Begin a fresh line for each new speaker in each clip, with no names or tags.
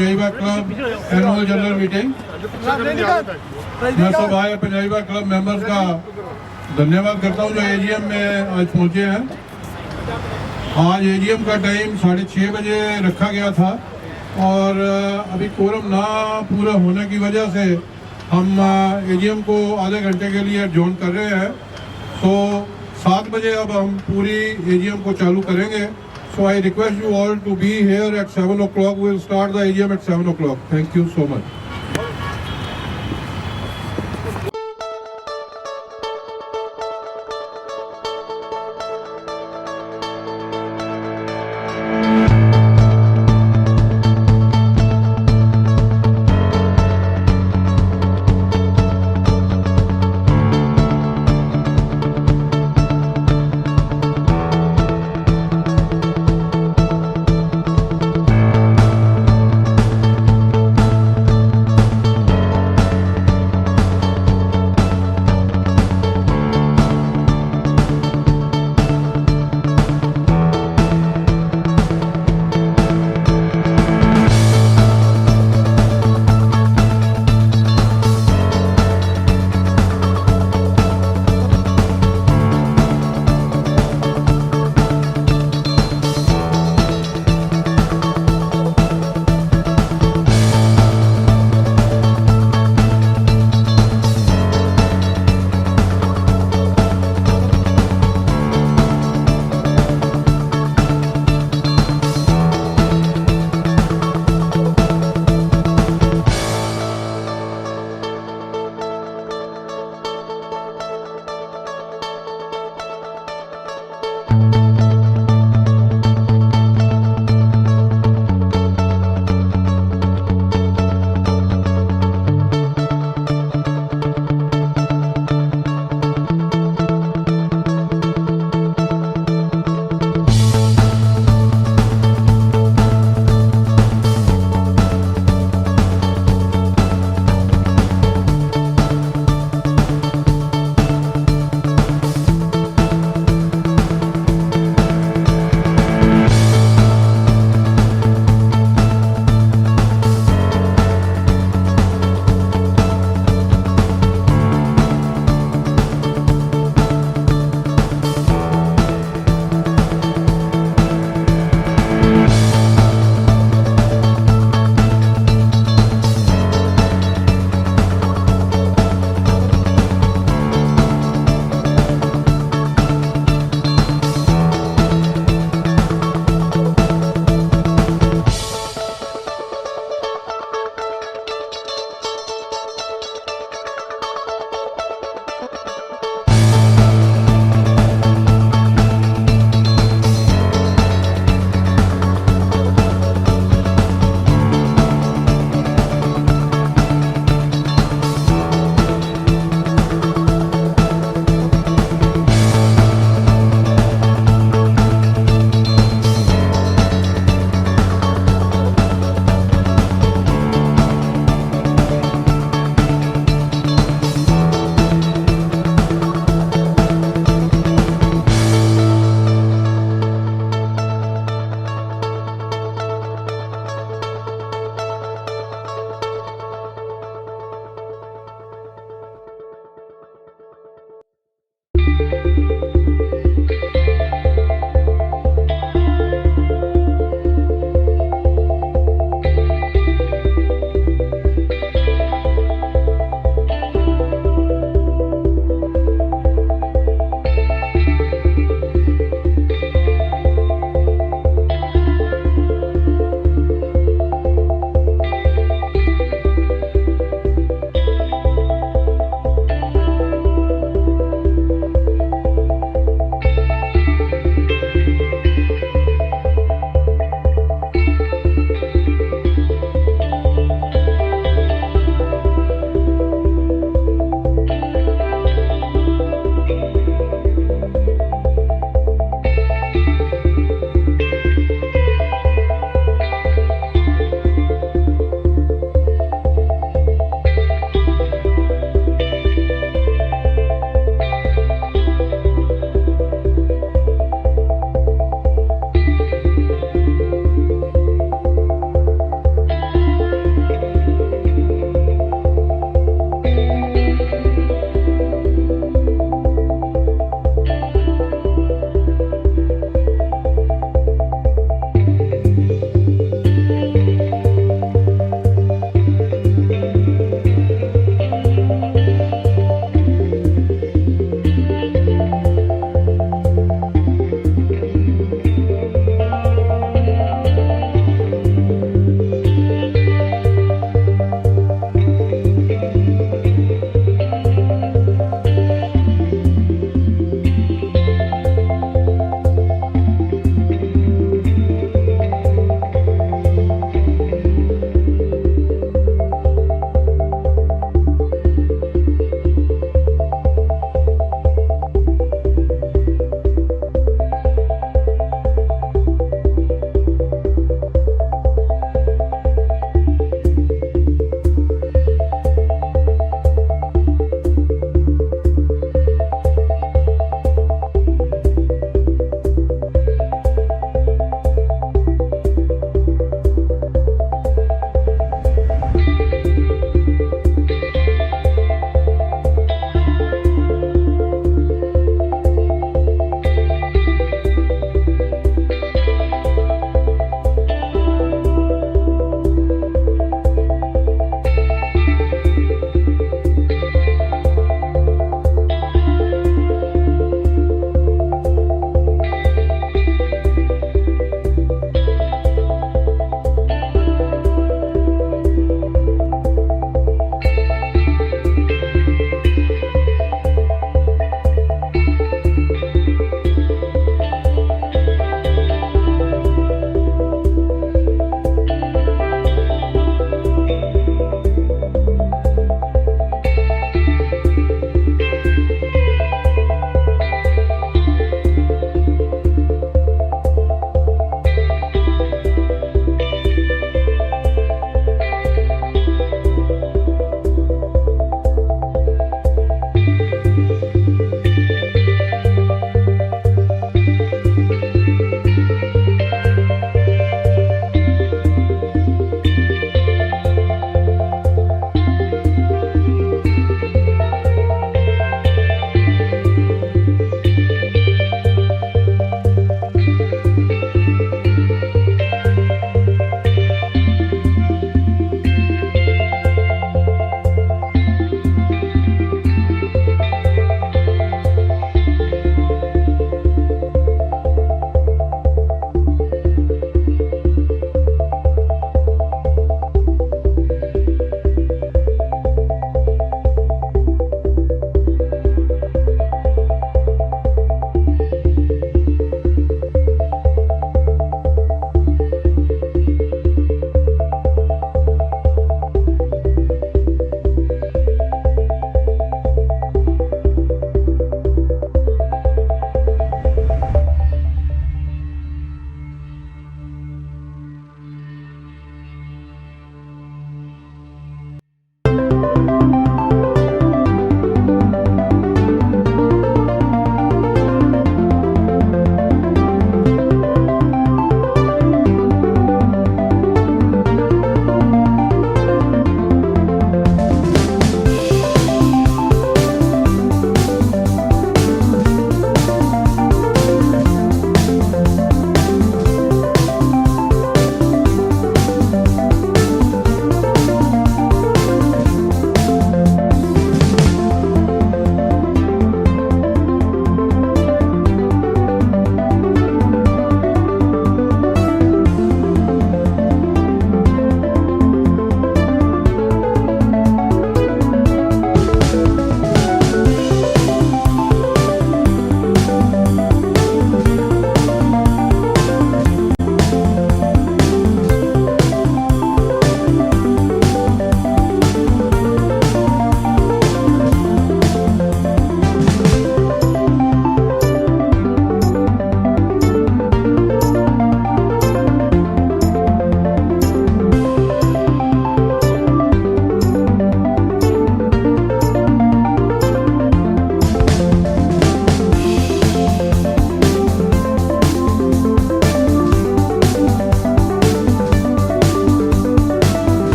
पंजाबी बाग club annual general meeting. मैं सब आए पंजाबी बाग क्लब मेंबर्स का धन्यवाद करता हूँ जो एजीएम में आज पहुँचे हैं। आज एजीएम का टाइम 6:30 बजे रखा गया था और अभी कोरम ना पूरा होने की वजह से हम एजीएम को आधे घंटे के लिए एडजॉर्न कर रहे हैं। तो 7 बजे अब हम पूरी एजीएम को चालू करेंगे। So I request you all to be here at 7 o'clock. We will start the AGM at 7 o'clock. Thank you so much.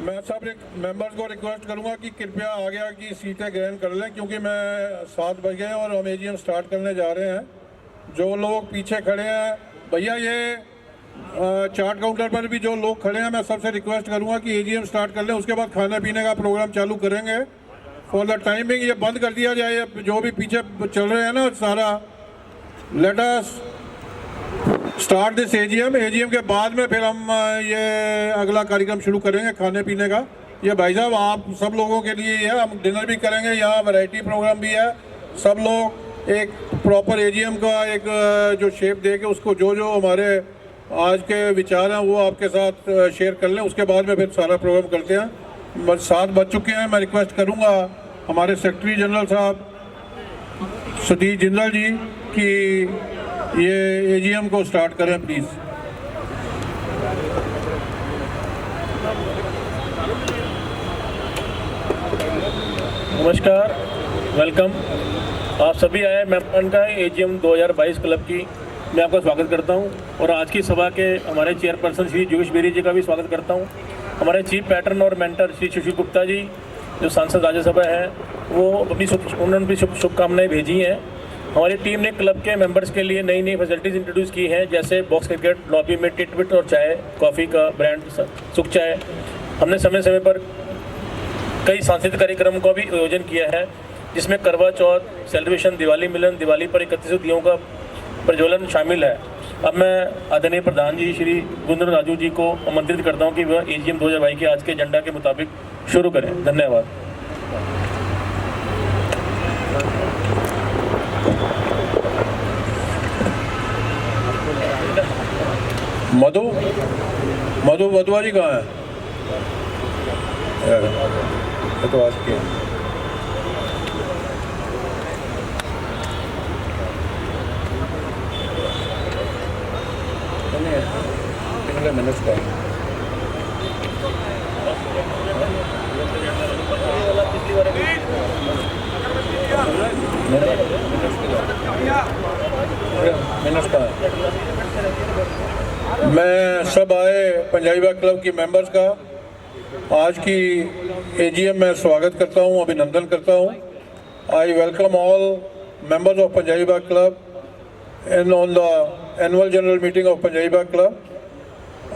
मैं सब मेंबर्स को रिक्वेस्ट करूंगा कि कृपया आगे की सीटें ग्रहण कर लें, क्योंकि मैं 7 बज गए और हम एजीएम स्टार्ट करने जा रहे हैं। जो लोग पीछे खड़े हैं भैया, ये चार्ट काउंटर पर भी जो लोग खड़े हैं, मैं सबसे रिक्वेस्ट करूंगा कि एजीएम स्टार्ट कर लें, उसके बाद खाने पीने का प्रोग्राम चालू करेंगे। फॉर द टाइमिंग ये बंद कर दिया जाए, जो भी पीछे चल रहे हैं ना सारा। Let us start this AGM के बाद में फिर हम ये अगला कार्यक्रम शुरू करेंगे खाने पीने का। ये भाई साहब आप सब लोगों के लिए है, हम डिनर भी करेंगे, यहाँ वैरायटी प्रोग्राम भी है। सब लोग एक प्रॉपर एजीएम का एक जो शेप दे के उसको जो हमारे आज के विचार हैं वो आपके साथ शेयर कर लें, उसके बाद में फिर सारा प्रोग्राम करते हैं। बस 7 बज चुके हैं। मैं रिक्वेस्ट करूँगा हमारे सेक्रेटरी जनरल साहब सतीश जिंदल जी कि ये एजीएम को स्टार्ट करें प्लीज़।
नमस्कार, वेलकम। आप सभी आए मेहमान का एजीएम 2022 क्लब की मैं आपका स्वागत करता हूं और आज की सभा के हमारे चेयरपर्सन श्री जोगेश बेरी जी का भी स्वागत करता हूं। हमारे चीफ पैटर्न और मेंटर श्री सुशील गुप्ता जी जो सांसद राज्यसभा है वो उन्होंने भी शुभकामनाएं भेजी हैं। हमारी टीम ने क्लब के मेंबर्स के लिए नई नई फैसिलिटीज़ इंट्रोड्यूस की हैं, जैसे बॉक्स क्रिकेट, लॉबी में टिटबिट और चाय कॉफ़ी का ब्रांड सुख चाय। हमने समय समय पर कई सांस्कृतिक कार्यक्रम का भी आयोजन किया है, जिसमें करवा चौथ सेलिब्रेशन, दिवाली मिलन, दिवाली पर 31 दियों का प्रज्वलन शामिल है। अब मैं आदरणीय प्रधान जी श्री गुंदर राजू जी को आमंत्रित करता हूं कि वह एजीएम 2022 के आज के एजेंडा के मुताबिक शुरू करें। धन्यवाद।
मधु वधवा जी कहाँ है? तो आज के मिनट्स का मैं सब आए पंजाबी बाग क्लब की मेंबर्स का आज की एजीएम में स्वागत करता हूं, अभिनंदन करता हूं। I welcome all members of Punjabi Bagh club and on the annual general meeting of Punjabi Bagh Club.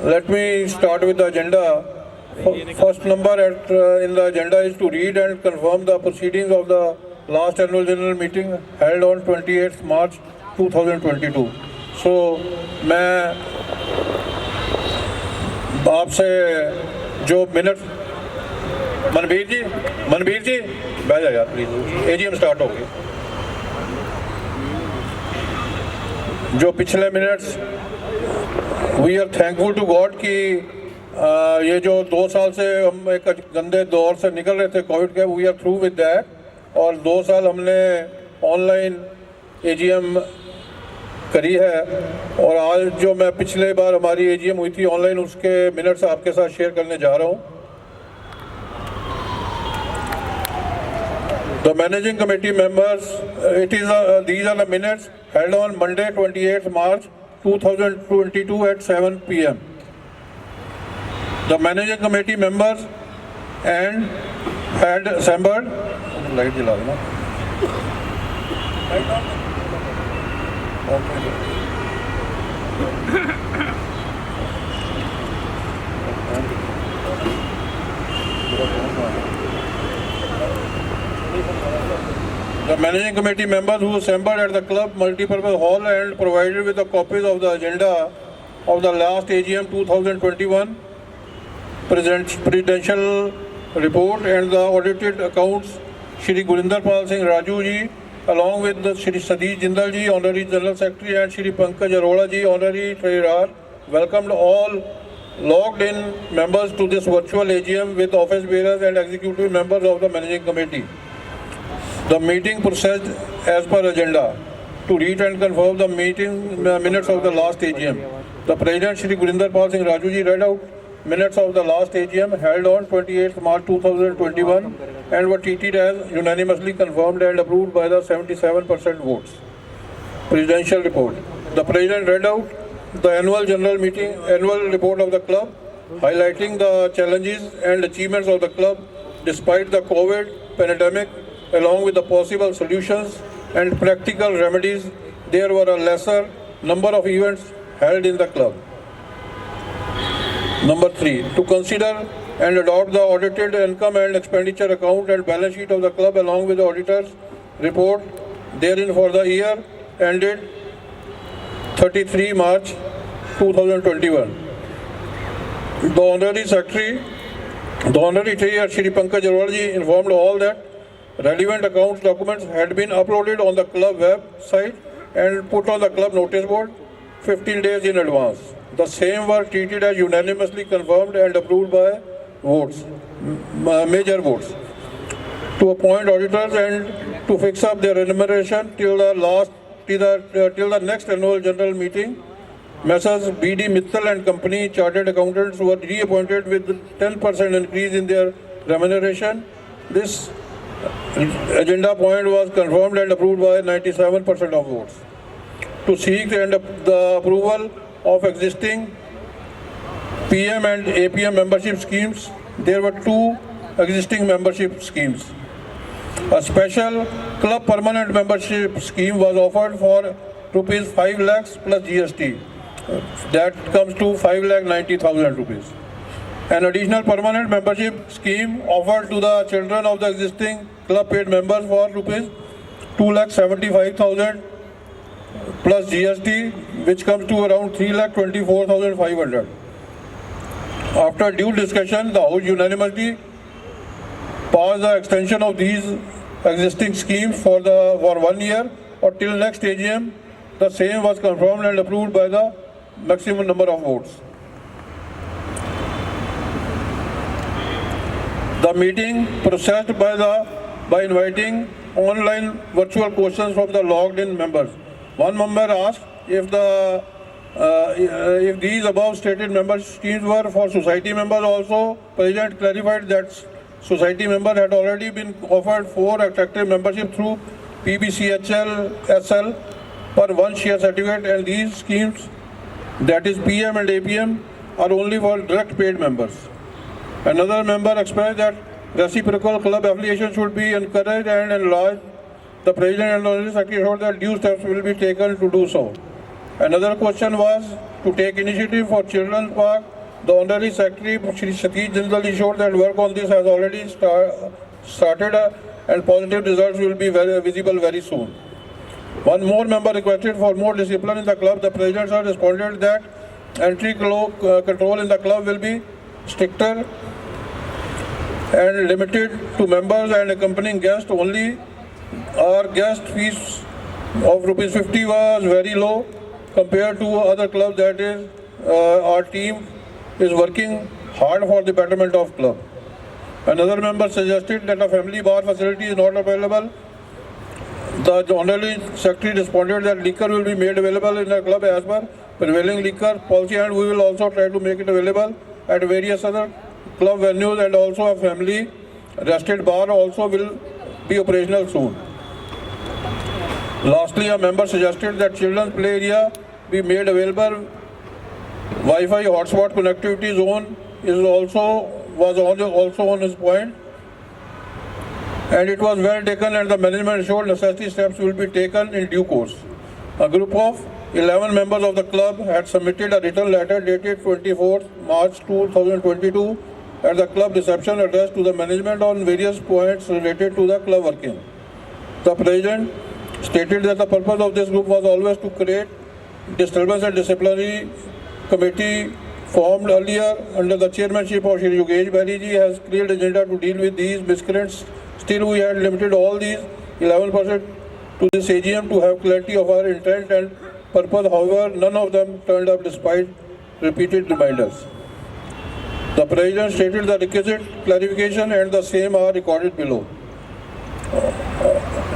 Let me start with the agenda. First number in the agenda is to read and confirm the proceedings of the last annual general meeting held on 28th March 2022. So मैं आपसे जो minute Manbir जी बैठ जाओ यार please, AGM start हो गई। जो पिछले minutes we are thankful to God कि ये जो 2 साल से हम एक गंदे दौर से निकल रहे थे कोविड के, we are through with that. और 2 साल हमने ऑनलाइन एजीएम करी है और आज जो मैं पिछले बार हमारी एजीएम हुई थी ऑनलाइन, उसके मिनट्स आपके साथ शेयर करने जा रहा हूँ। The managing committee members, these are the minutes held on Monday 28th March 2022 at 7 p.m. The managing committee members and had assembled. Light jala dena. The managing committee members who assembled at the club multipurpose hall and provided with the copies of the agenda of the last AGM 2021, presidential report and the audited accounts, Shri Gurinder Pal Singh Raju ji, along with the Shri Satish Jindal ji, Honorary General Secretary, and Shri Pankaj Arora ji, Honorary Treasurer, welcomed all logged in members to this virtual AGM with office bearers and executive members of the managing committee. The meeting proceeded as per agenda. To read and confirm the meeting minutes of the last AGM, the President Shri Gurinder Pal Singh Raju ji read out minutes of the last AGM held on 28th March 2021 and were treated as unanimously confirmed and approved by the 77% votes. Presidential report. The President read out the annual report of the club highlighting the challenges and achievements of the club despite the COVID pandemic, along with the possible solutions and practical remedies. There were a lesser number of events held in the club. Number 3, to consider and adopt the audited income and expenditure account and balance sheet of the club along with the auditor's report therein for the year ended 33 March 2021. The Honorary Secretary, the Honorary Chair Shri Pankaj Arora ji informed all that relevant accounts documents had been uploaded on the club website and put on the club notice board 15 days in advance. The same were treated as unanimously confirmed and approved by votes, major votes, to appoint auditors and to fix up their remuneration till the next annual general meeting. Messrs. B.D. Mittal and Company Chartered Accountants were reappointed with 10% increase in their remuneration. This agenda point was confirmed and approved by 97% of votes. To seek the approval of existing PM and APM membership schemes, there were 2 existing membership schemes. A special club permanent membership scheme was offered for rupees 5 lakhs plus GST. That comes to 5,90,000 rupees. An additional permanent membership scheme offered to the children of the existing club paid members for rupees 2,75,000 plus GST, which comes to around 3,24,500. After due discussion, the House unanimously passed the extension of these existing schemes for 1 year or till next AGM. The same was confirmed and approved by the maximum number of votes. The meeting processed by inviting online virtual questions from the logged in members. One member asked if these above stated member schemes were for society members also. President clarified that society members had already been offered 4 attractive membership through PBCHL SL per 1 share certificate, and these schemes, that is PM and APM, are only for direct paid members. Another member expressed that reciprocal club affiliation should be encouraged and enlarged. The President and Honorary Secretary showed that due steps will be taken to do so. Another question was to take initiative for Children's Park. The Honorary Secretary Shri Satish Jindal showed that work on this has already started and positive results will be visible very soon. One more member requested for more discipline in the club. The President sir responded that entry control in the club will be stricter and limited to members and accompanying guests only. Our guest fees of rupees 50 was very low compared to other clubs. That is, our team is working hard for the betterment of club. Another member suggested that a family bar facility is not available. The Honorary Secretary responded that liquor will be made available in the club as per prevailing liquor policy, and we will also try to make it available at various other club venues, and also a family rested bar also will be operational soon. Lastly, a member suggested that children's play area be made available. Wi-Fi hotspot connectivity zone was also on his point, and it was well taken, and the management assured necessary steps will be taken in due course. A group of 11 members of the club had submitted a written letter dated 24th March 2022 at the club reception addressed to the management on various points related to the club working. The President stated that the purpose of this group was always to create disturbance and disciplinary committee formed earlier under the chairmanship of Shri Yogesh Bairey ji has cleared agenda to deal with these miscreants. Still, we had limited all these 11% to this AGM to have clarity of our intent and purpose. However, none of them turned up despite repeated reminders. The President stated the requisite clarification and the same are recorded below.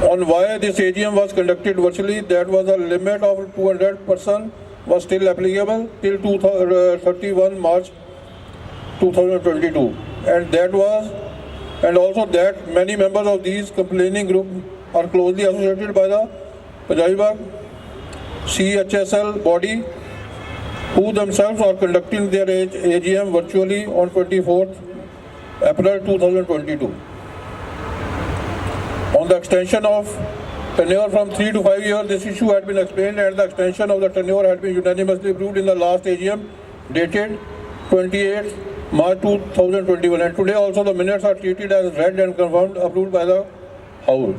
On why this AGM was conducted virtually, that was a limit of 200 persons was still applicable till 31 March 2022, and also that many members of these complaining group are closely associated by the Punjabi CHSL body, who themselves are conducting their AGM virtually on 24th April 2022. On the extension of tenure from 3 to 5 years, this issue had been explained and the extension of the tenure had been unanimously approved in the last AGM dated 28th March 2021, and today also the minutes are treated as read and confirmed approved by the House.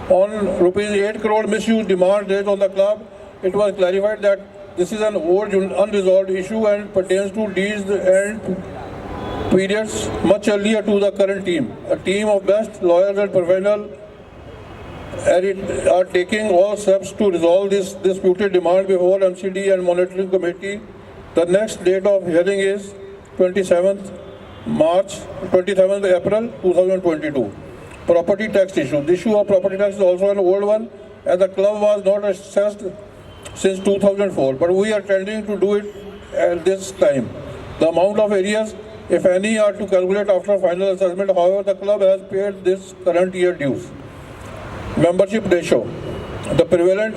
On rupees 8 crore misuse demand raised on the club, it was clarified that this is an old unresolved issue and pertains to deeds and periods much earlier to the current team. A team of best lawyers and professionals are taking all steps to resolve this disputed demand before MCD and monitoring committee. The next date of hearing is 27th April 2022. Property tax issue. The issue of property tax is also an old one, and the club was not assessed since 2004, but we are tending to do it at this time. The amount of areas, if any, are to calculate after final assessment. However, the club has paid this current year dues. Membership ratio. The prevalent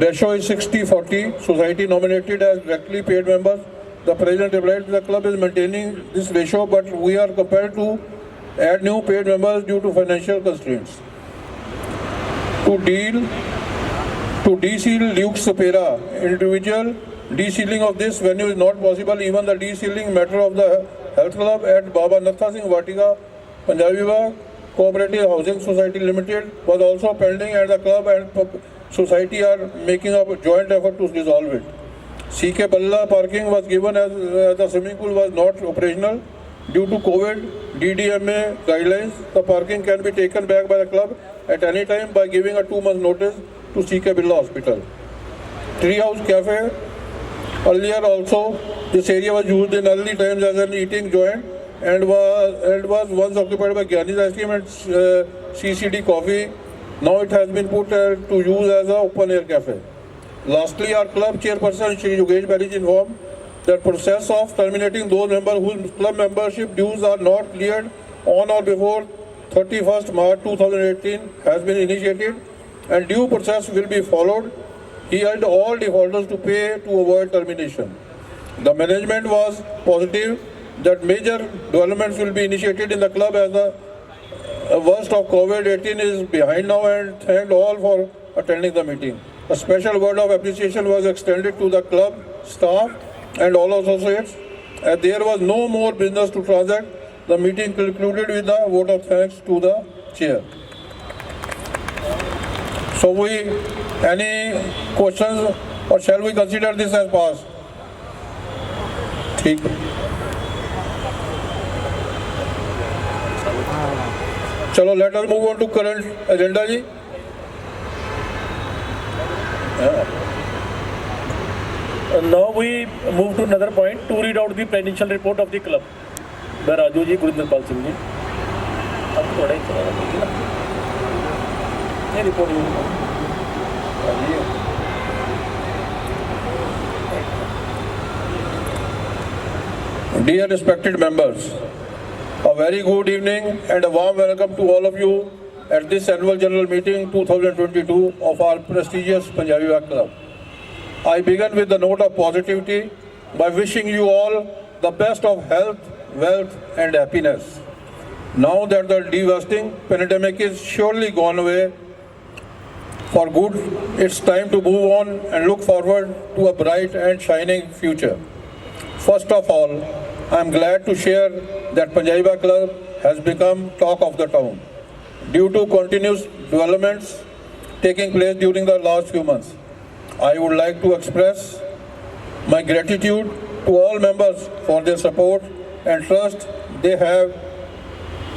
ratio is 60-40. Society nominated as directly paid members. The president replied, the club is maintaining this ratio, but we are compelled to add new paid members due to financial constraints. To de-seal Luke Supera, individual de-sealing of this venue is not possible. Even the de-sealing matter of the health club at Baba Natha Singh Vatika, Punjabi Bagh Cooperative Housing Society Limited was also pending, and the club and society are making a joint effort to resolve it. CK Balla parking was given as the swimming pool was not operational due to COVID DDMA guidelines. The parking can be taken back by the club at any time by giving a 2-month notice to CK Billa Hospital. Treehouse Cafe. Earlier also, this area was used in early times as an eating joint and was once occupied by Gyani's Ice Cream and CCD Coffee. Now it has been put to use as an open-air cafe. Lastly, our club chairperson, Shri Yogesh Banerjee informed that process of terminating those members whose club membership dues are not cleared on or before 31st March 2018 has been initiated, and due process will be followed. He urged all defaulters to pay to avoid termination. The management was positive that major developments will be initiated in the club as the worst of COVID-18 is behind now, and thanked all for attending the meeting. A special word of appreciation was extended to the club staff and all associates. As there was no more business to transact, the meeting concluded with a vote of thanks to the chair. So any questions, or shall we consider this as passed? ठीक. चलो, let us move on to current agenda ji.
Now we move to another point to read out the financial report of the club. by Raju ji, Gurinderpal Singh ji. अब थोड़ा ही चला रहा है ये report.
Dear respected members, a very good evening and a warm welcome to all of you at this annual general meeting 2022 of our prestigious Punjabi Bagh Club. I begin with the note of positivity by wishing you all the best of health, wealth and happiness. Now that the devastating pandemic is surely gone away for good, it's time to move on and look forward to a bright and shining future. First of all, I am glad to share that Punjabi Bagh Club has become talk of the town due to continuous developments taking place during the last few months. I would like to express my gratitude to all members for their support and trust they have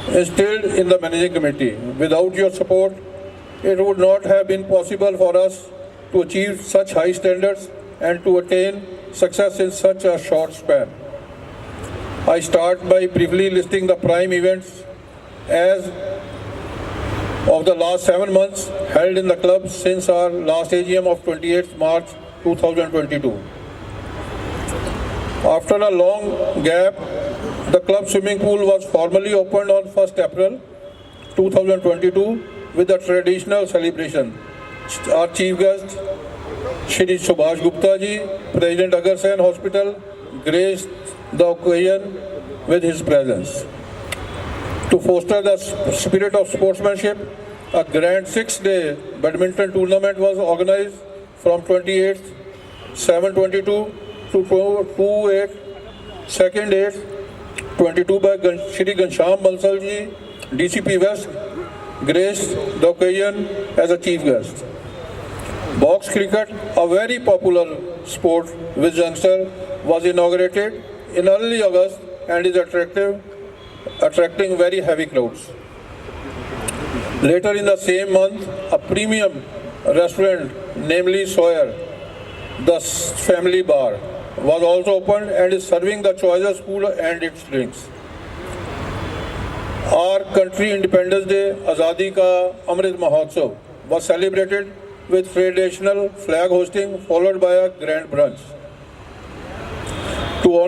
instilled in the managing committee. Without your support, it would not have been possible for us to achieve such high standards and to attain success in such a short span. I start by briefly listing the prime events as of the last 7 months held in the club since our last AGM of 28th March 2022. After a long gap, the club swimming pool was formally opened on 1st April 2022 with a traditional celebration. Our chief guest, Shri Subhash Gupta ji, President Agarsen Hospital, graced the occasion with his presence. To foster the spirit of sportsmanship, a grand 6-day badminton tournament was organized from 28th 7/22 to 2/8 2nd 8 22 by Shri Ghanshyam Bansal ji, DCP West, graced the occasion as a chief guest. Box cricket, a very popular sport with youngsters, was inaugurated in early August and is attracting very heavy crowds. Later in the same month, a premium restaurant, namely Sawyer, the family bar, was also opened and is serving the choicest food and its drinks. Our country Independence Day, Azadi Ka Amrit Mahotsav, was celebrated with traditional flag hosting followed by a grand brunch. To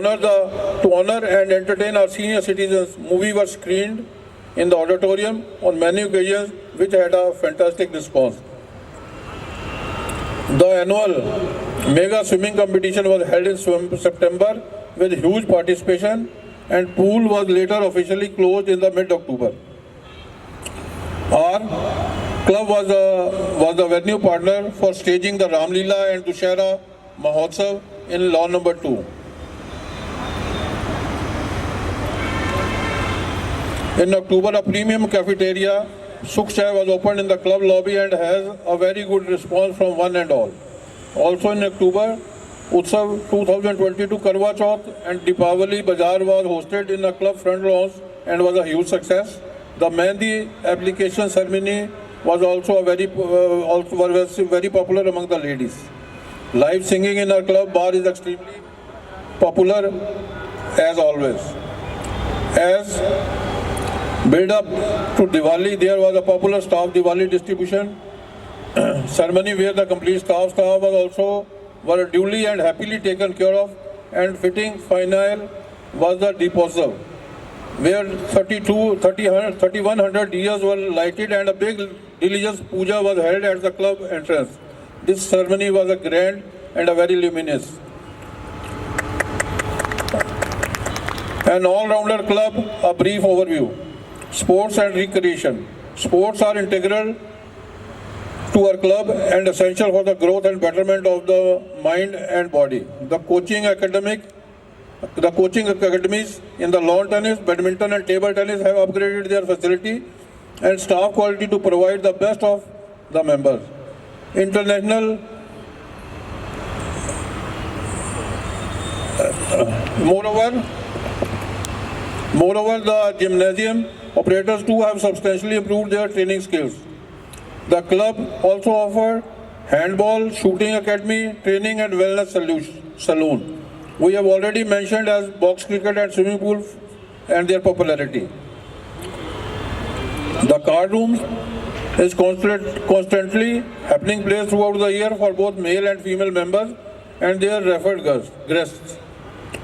honor and entertain our senior citizens, movies were screened in the auditorium on many occasions, which had a fantastic response. The annual mega swimming competition was held in September with huge participation, and pool was later officially closed in the mid-October. Our club was the venue partner for staging the Ram Leela and Dussehra Mahotsav in lawn number 2. In October, a premium cafeteria, Sukh Chai, was opened in the club lobby and has a very good response from one and all. Also in October, Utsav 2022 Karwa Chauth and Deepavali Bazaar was hosted in the club front lawns and was a huge success. The Mehndi application ceremony was also very popular among the ladies. Live singing in our club bar is extremely popular as always. As build up to Diwali, there was a popular staff Diwali distribution ceremony where the complete staff were duly and happily taken care of, and fitting final was the deposit, where 3,100 diyas were lighted and a big religious puja was held at the club entrance. This ceremony was a grand and a very luminous. An all-rounder club, a brief overview. Sports and recreation. Sports are integral to our club and essential for the growth and betterment of the mind and body. The coaching academies in the lawn tennis, badminton and table tennis have upgraded their facility and staff quality to provide the best of the members. Moreover, the gymnasium operators too have substantially improved their training skills. The club also offers handball, shooting academy, training and wellness saloon. We have already mentioned as box cricket and swimming pool and their popularity. The card rooms is constantly happening place throughout the year for both male and female members and their referred guests.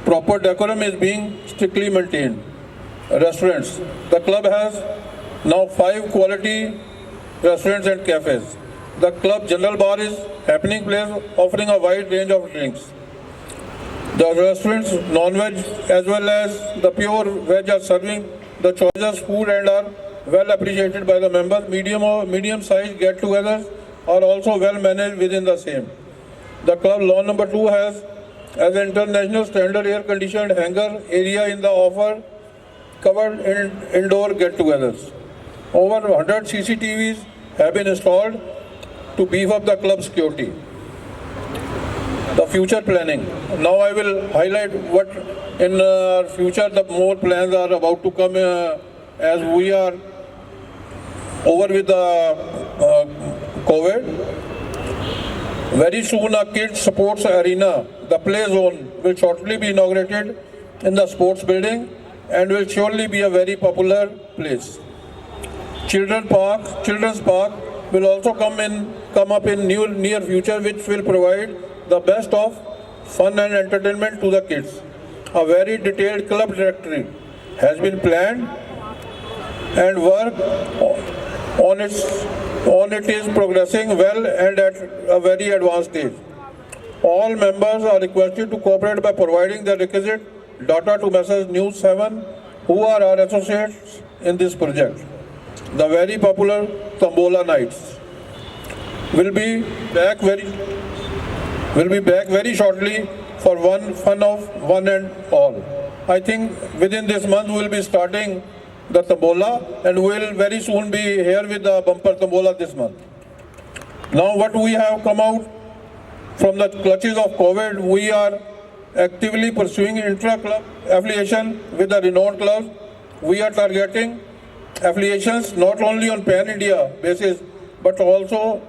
Proper decorum is being strictly maintained. Restaurants. The club has now 5 quality restaurants and cafes. The club general bar is happening place offering a wide range of drinks. The restaurants, non-veg as well as the pure veg, are serving the choicest food and are well appreciated by the members. Medium-sized get-togethers are also well managed within the same. The club lawn number 2 has as an international standard air-conditioned hangar area in the offer covered in indoor get-togethers. Over 100 CCTVs have been installed to beef up the club security. The future planning. Now I will highlight what in our future the more plans are about to come as we are over with the COVID. Very soon a kids sports arena, the play zone, will shortly be inaugurated in the sports building and will surely be a very popular place. Children's park will also come up in near future, which will provide the best of fun and entertainment to the kids. A very detailed club directory has been planned and work on it is progressing well and at a very advanced stage. All members are requested to cooperate by providing the requisite data to Messrs News 7, who are our associates in this project. The very popular Tombola Nights will be back very shortly for fun of one and all. I think within this month we will be starting the Tombola, and we will very soon be here with the bumper Tombola this month. Now what we have come out from the clutches of COVID, we are actively pursuing intra-club affiliation with the renowned clubs. We are targeting affiliations not only on pan-India basis, but also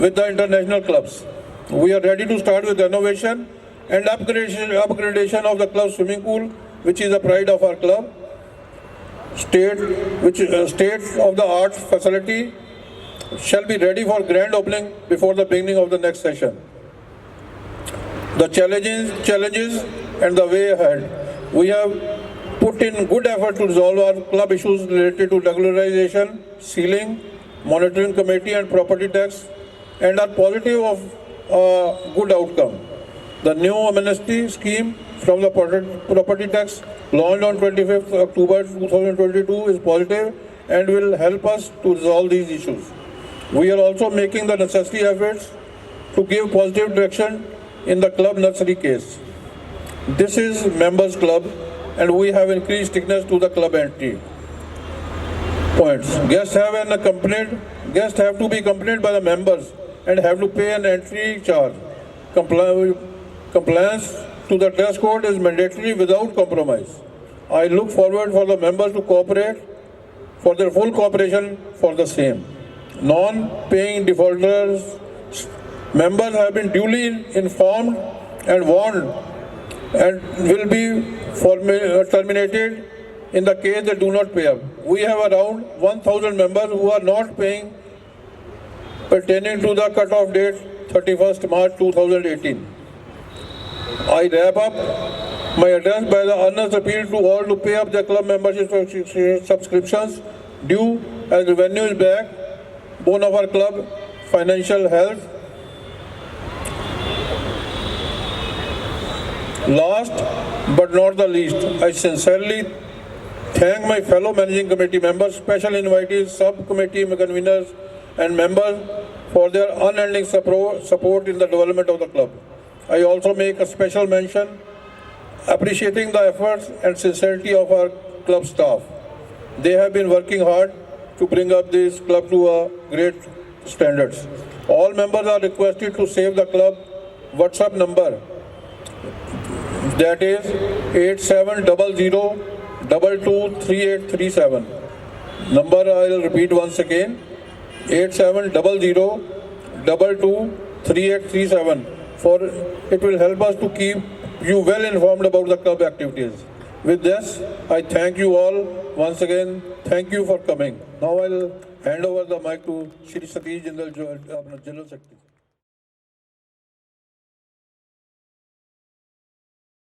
with the international clubs. We are ready to start with renovation and upgradation of the club swimming pool, which is the pride of our club. State of the art facility shall be ready for grand opening before the beginning of the next session. The challenges and the way ahead. We have put in good effort to resolve our club issues related to regularization, sealing, monitoring committee and property tax, and are positive of a good outcome. The new amnesty scheme from the property tax launched on 25th October 2022 is positive and will help us to resolve these issues. We are also making the necessary efforts to give positive direction in the club nursery case. This is members club and we have increased strictness to the club entry points. Guests have to be accompanied by the members and have to pay an entry charge. Compliance to the dress code is mandatory without compromise. I look forward for the members to cooperate for their full cooperation for the same. Non-paying defaulters members have been duly informed and warned and will be terminated in the case they do not pay up. We have around 1,000 members who are not paying pertaining to the cut-off date 31st March 2018. I wrap up my address by the earnest appeal to all to pay up their club membership subscriptions due as revenue is back, bone of our club, financial health. Last but not the least, I sincerely thank my fellow managing committee members, special invitees, subcommittee conveners and members for their unending support in the development of the club. I also make a special mention appreciating the efforts and sincerity of our club staff. They have been working hard to bring up this club to a great standards. All members are requested to save the club WhatsApp number, that is 8700223837. Number I will repeat once again, 8700223837. For it will help us to keep you well informed about the club activities. With this, I thank you all once again. Thank you for coming. Now I will hand over the mic to Shri Satish Jindal, General Secretary.